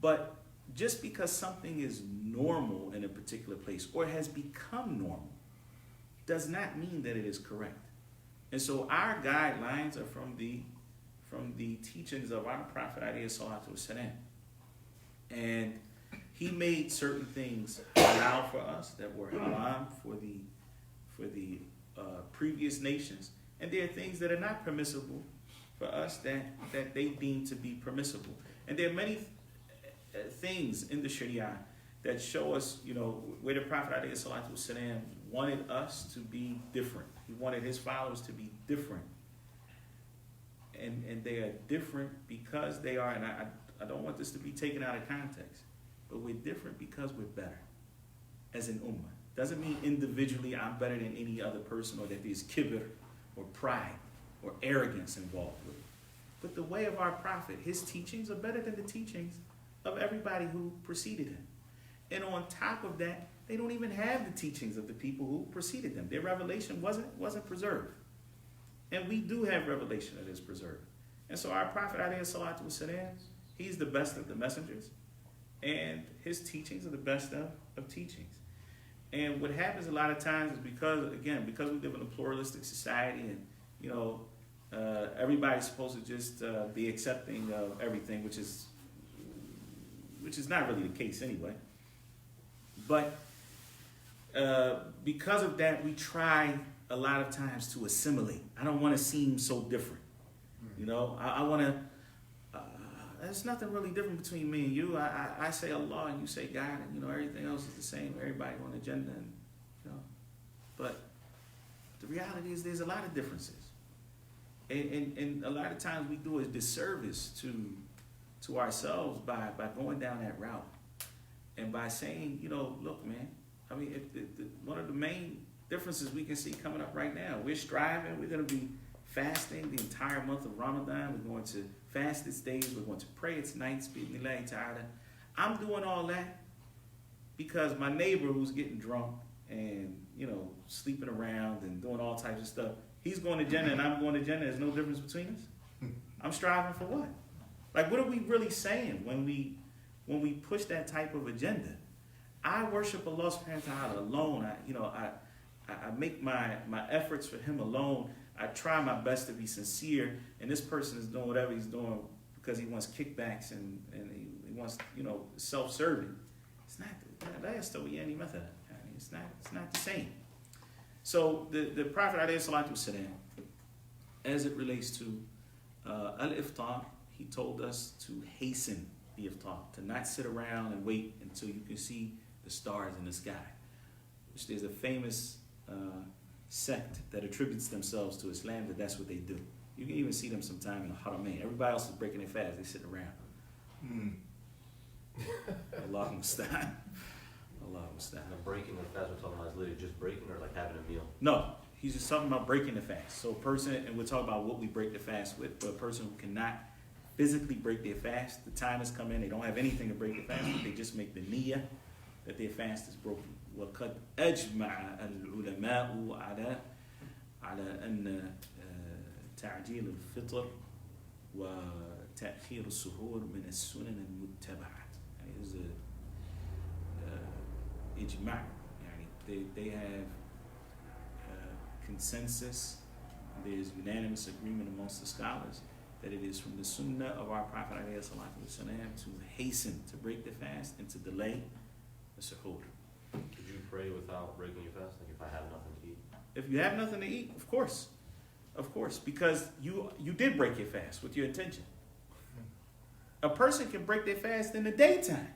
But just because something is normal in a particular place or has become normal does not mean that it is correct. And so our guidelines are from the teachings of our Prophet ﷺ. And he made certain things halal for us that were haram for the previous nations. And there are things that are not permissible for us that they deem to be permissible. And there are many things in the Sharia that show us, where the Prophet ﷺ wanted us to be different. He wanted his followers to be different. And they are different because they are, and I don't want this to be taken out of context, but we're different because we're better as an ummah. Doesn't mean individually I'm better than any other person or that there's kibr or pride or arrogance involved with it. But the way of our Prophet, his teachings are better than the teachings of everybody who preceded him. And on top of that, they don't even have the teachings of the people who preceded them. Their revelation wasn't preserved. And we do have revelation that is preserved. And so our Prophet, ﷺ, he's the best of the messengers. And his teachings are the best of teachings. And what happens a lot of times is because we live in a pluralistic society and, everybody's supposed to just be accepting of everything, which is not really the case anyway. But because of that, we try a lot of times to assimilate. I don't want to seem so different. I want to, there's nothing really different between me and you. I say Allah and you say God, and everything else is the same. Everybody on the agenda, and but the reality is there's a lot of differences, and a lot of times we do a disservice to ourselves by going down that route, and by saying, look, man. I mean, one of the main differences we can see coming up right now, we're striving. We're going to be fasting the entire month of Ramadan. We're going to fast its days. We're going to pray its nights. I'm doing all that because my neighbor who's getting drunk and, sleeping around and doing all types of stuff, he's going to Jannah and I'm going to Jannah. There's no difference between us. I'm striving for what? Like, what are we really saying when we push that type of agenda? I worship Allah subhanahu wa ta'ala alone. I make my efforts for him alone. I try my best to be sincere, and this person is doing whatever he's doing because he wants kickbacks and he wants, self-serving. It's not any method. It's not the same. So the Prophet ﷺ, as it relates to al-iftar, he told us to hasten the iftar, to not sit around and wait until you can see the stars in the sky. Which there's a famous sect that attributes themselves to Islam that's what they do. You can even see them sometime in the Haramain. Everybody else is breaking their fast. They sit around. Allahu musta'an. Allahu musta'an. And the breaking of fast we're talking about is literally just breaking or like having a meal? No, he's just talking about breaking the fast. So a person, and we'll talk about what we break the fast with, but a person who cannot physically break their fast, the time has come in, they don't have anything to break the fast with, they just make the niyyah that their fast is broken. وقد أجمع العلماء على أن تعجيل الفطر وتأخير السحور من السنن المتبعة. يعني there's a إجماع. يعني they have consensus, there's unanimous agreement amongst the scholars that it is from the sunnah of our Prophet ﷺ to hasten to break the fast and to delay the suhoor. Could you pray without breaking your fast? Like if I have nothing to eat? If you have nothing to eat, of course, because you did break your fast with your intention. A person can break their fast in the daytime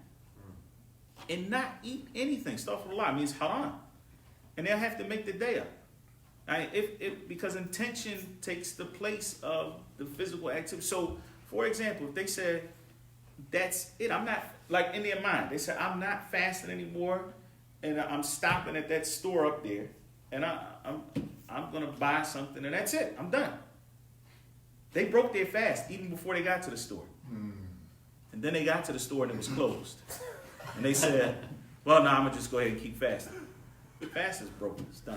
and not eat anything. Astaghfirullah means haram, and they'll have to make the day up. Because intention takes the place of the physical activity. So, for example, if they said, that's it, I'm not, like in their mind, they said, I'm not fasting anymore, and I'm stopping at that store up there, and I'm going to buy something, and that's it, I'm done. They broke their fast even before they got to the store. And then they got to the store and it was closed. And they said, well, no, I'm going to just go ahead and keep fasting. The fast is broken, it's done.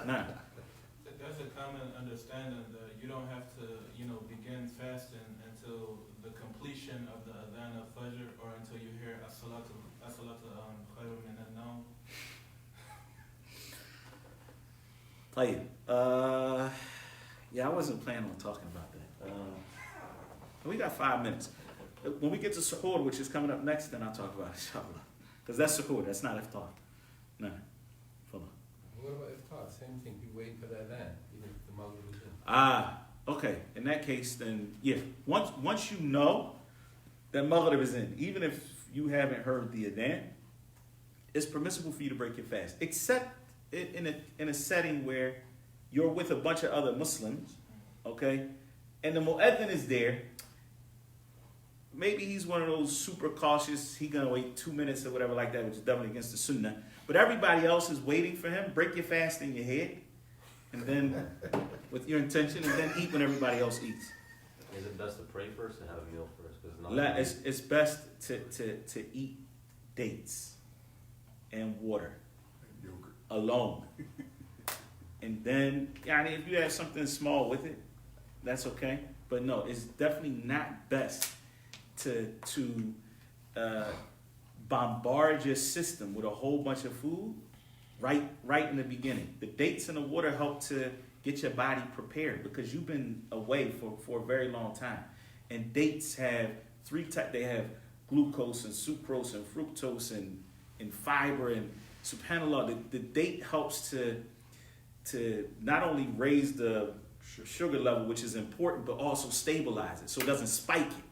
Nah. There's a common understanding that you don't have to, begin fasting until the completion of the adhan of Fajr or until you hear as-salatu khayrun min an-nawm. Tahir, yeah, I wasn't planning on talking about that. We got 5 minutes. When we get to suhoor, which is coming up next, then I'll talk about it, inshallah. Because that's suhoor, that's not iftar. No. Follow. What about iftar? Same thing. You wait for that then, even if the maghrib is in. Okay. In that case, then yeah. Once you know that maghrib is in, even if you haven't heard the adhan, it's permissible for you to break your fast, except in a setting where you're with a bunch of other Muslims, okay, and the mu'adhin is there. Maybe he's one of those super cautious, he gonna wait 2 minutes or whatever like that, which is definitely against the sunnah. But everybody else is waiting for him. Break your fast in your head, and then with your intention, and then eat when everybody else eats. Is it best to pray first or have a meal first? It's best to eat dates and water alone. And then, if you have something small with it, that's okay. But no, it's definitely not best to bombard your system with a whole bunch of food right in the beginning. The dates and the water help to get your body prepared because you've been away for a very long time. And dates have 3 types. They have glucose and sucrose and fructose and fiber, and subhanAllah, the date helps to not only raise the sugar level, which is important, but also stabilize it so it doesn't spike it.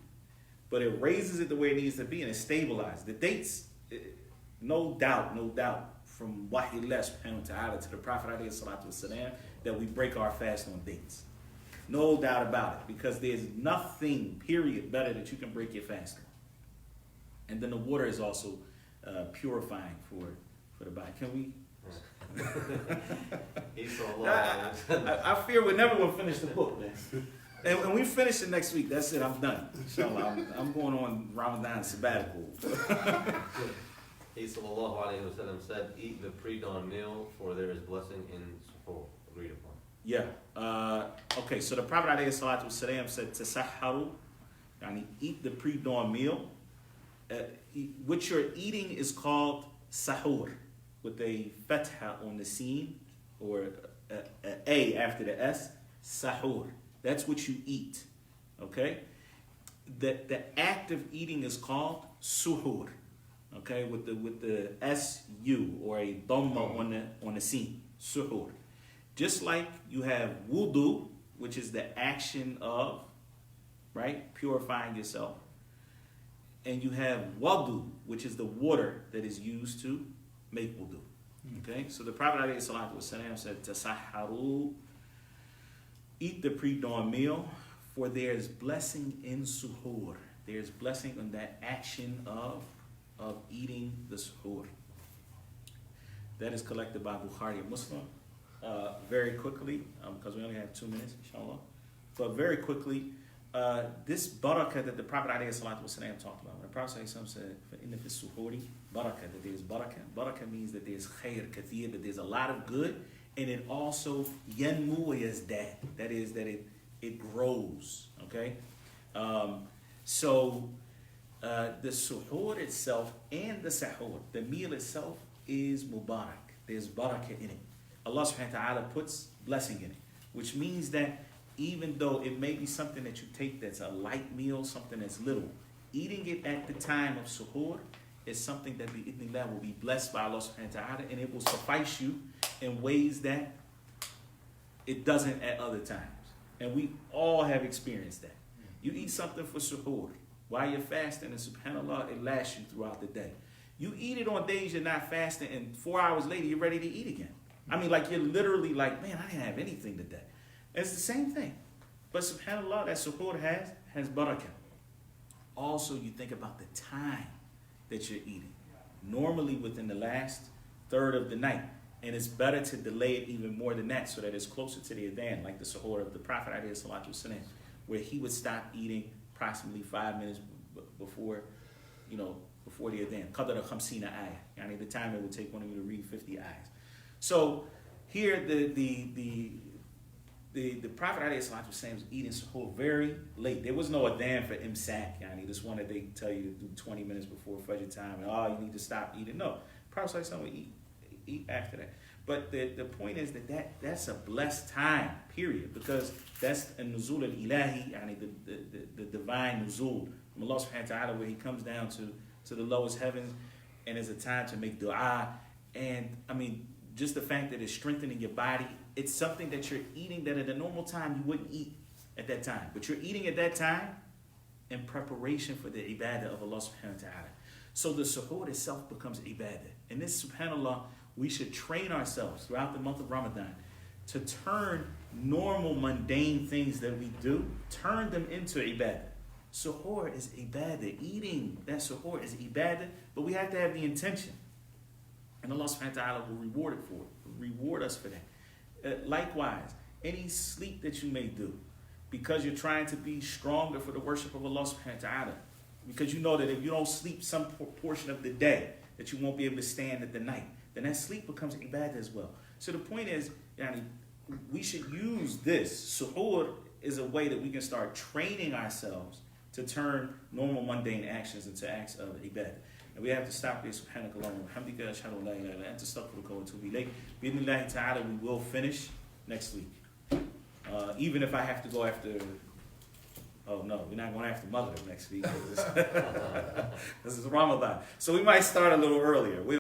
But it raises it the way it needs to be and it stabilizes. The dates, no doubt, from Wahillah subhanahu wa ta'ala to the Prophet ﷺ, that we break our fast on dates. No doubt about it, because there's nothing, period, better that you can break your fast on. And then the water is also purifying for the body. Can we? I fear we never will finish the book, man. And when we finish it next week, that's it, I'm done. Inshallah, I'm going on Ramadan sabbatical. He sallallahu alayhi wa sallam said, eat the pre-dawn meal, for there is blessing in suhoor. Agreed upon. Yeah. Okay, so the Prophet alayhi salatu wasalam said, tasahharu, eat the pre-dawn meal. What you're eating is called sahur, with a fatha on the sin, or a after the S, sahur. That's what you eat, okay? The act of eating is called suhoor, okay? With the S-U, or a dhamma on the sin, suhoor. Just like you have wudu, which is the action of, right, purifying yourself. And you have wadu, which is the water that is used to make wudu. Okay? So the Prophet ﷺ said, tasahharu, eat the pre-dawn meal, for there is blessing in suhoor. There is blessing in that action of eating the suhoor. That is collected by Bukhari and Muslim. Very quickly, because we only have 2 minutes, inshallah. But very quickly, this barakah that the Prophet ﷺ talked about. When the Prophet ﷺ said, فَإِنَّ فِي السُّحُورِ barakah, that there's barakah. Barakah means that there's khair kathir, that there's a lot of good, and it also yanmu yazdad. That is that it grows. Okay, so the suhoor itself and the sahur, the meal itself, is mubarak. There's barakah in it. Allah subhanahu wa ta'ala puts blessing in it, which means that even though it may be something that you take that's a light meal, something that's little, eating it at the time of suhoor is something that will be blessed by Allah subhanahu wa ta'ala, and it will suffice you in ways that it doesn't at other times. And we all have experienced that. You eat something for suhoor while you're fasting, and subhanAllah, it lasts you throughout the day. You eat it on days you're not fasting, and 4 hours later, you're ready to eat again. I mean, like, you're literally like, man, I didn't have anything today. It's the same thing. But subhanAllah, that suhoor has barakah. Also, you think about the time that you're eating. Normally within the last third of the night. And it's better to delay it even more than that so that it's closer to the adhan, like the suhoor of the Prophet ﷺ, where he would stop eating approximately 5 minutes before the adhan. Qadar khamsina ayah. Yani the time it would take one of you to read 50 ayahs. So here the Prophet ﷺ was eating suhoor very late. There was no adhan for imsak. Yani this one that they tell you to do 20 minutes before Fajr time, and you need to stop eating. No, Prophet ﷺ would eat after that. But the point is that's a blessed time, period, because that's a nuzul al-ilahi, yani the divine nuzul from Allah subhanahu wa ta'ala, where he comes down to the lowest heavens, and it's a time to make dua. And I mean, just the fact that it's strengthening your body, it's something that you're eating that at a normal time you wouldn't eat at that time. But you're eating at that time in preparation for the ibadah of Allah subhanahu wa ta'ala. So the suhoor itself becomes ibadah. And this, subhanAllah, we should train ourselves throughout the month of Ramadan to turn normal, mundane things that we do, turn them into ibadah. Suhoor is ibadah. Eating that suhoor is ibadah, but we have to have the intention. And Allah subhanahu wa ta'ala will reward us for that. Likewise, any sleep that you may do, because you're trying to be stronger for the worship of Allah subhanahu wa ta'ala, because you know that if you don't sleep some portion of the day, that you won't be able to stand at the night, then that sleep becomes ibadah as well. So the point is, we should use this. Suhoor is a way that we can start training ourselves to turn normal mundane actions into acts of ibadah. And we have to stop there. Subhanakallahumma wa bihamdika, ashhadu an la ilaha illa anta, astaghfiruka wa atubu ilayk. Bi'idhnillahi ta'ala, we will finish next week. Even if I have to go after... Oh no, we're not going after Maghrib next week. This is Ramadan. So we might start a little earlier.